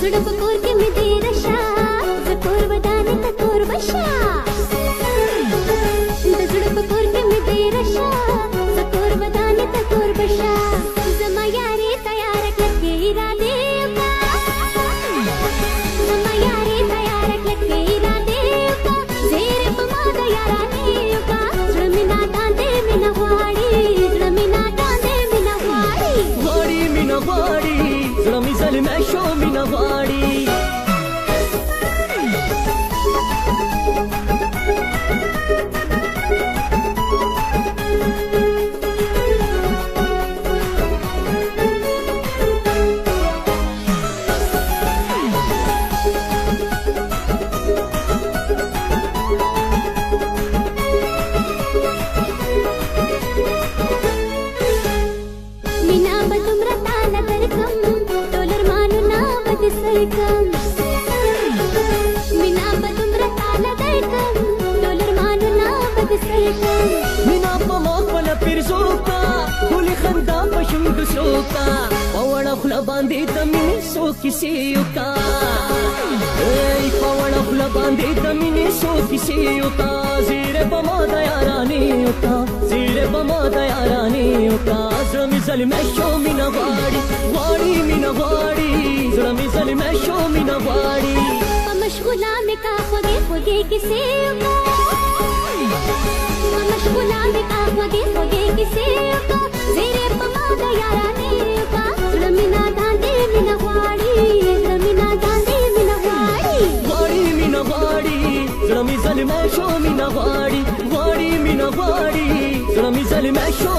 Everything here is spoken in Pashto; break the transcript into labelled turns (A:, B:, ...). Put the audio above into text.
A: زړه په کور کې مې دې راشا زه کور ودانې ته کور بشا د زړه په کور کې مې دې راشا زه کور ودانې ته کور بشا زما یارې تیار کړې ارادې زما یارې تیار کړې ارادې زیر په ما د یارانې زړه مې ناداندې مې نه غواړي زړه مې ناداندې مې نه غواړي
B: غواړي مې نه غواړي زړه مې ظلمه شو مې نه غواړي مینا په ما خپل پیرزوکا ټولې خندا په شونډو سوکا په وړه خوله باندې د مینې څو کیسې وکا په وړه خوله باندې د مینې څو کیسې وکا زیرې په ما د یارانې وکا زیرې په ما د یارانې وکا زړه مې ظلمه شو مینه غواړي غواړي مینه غواړي زړه مې ظلمه شو مینه غواړي
A: په مشغوله مې کا خوږې خوږې کیسې وکا مشغوله مې کا خوږې خوږې کیسې وکا زیرې په ما د یارانې وکا زړه مې ناداندې مې نه غواړي زړه مې ناداندې مې نه غواړي
B: غواړي مې نه غواړي زړه مې ظلمه شو مې نه غواړي غواړي مې نه غواړي زړه مې ظلمه شو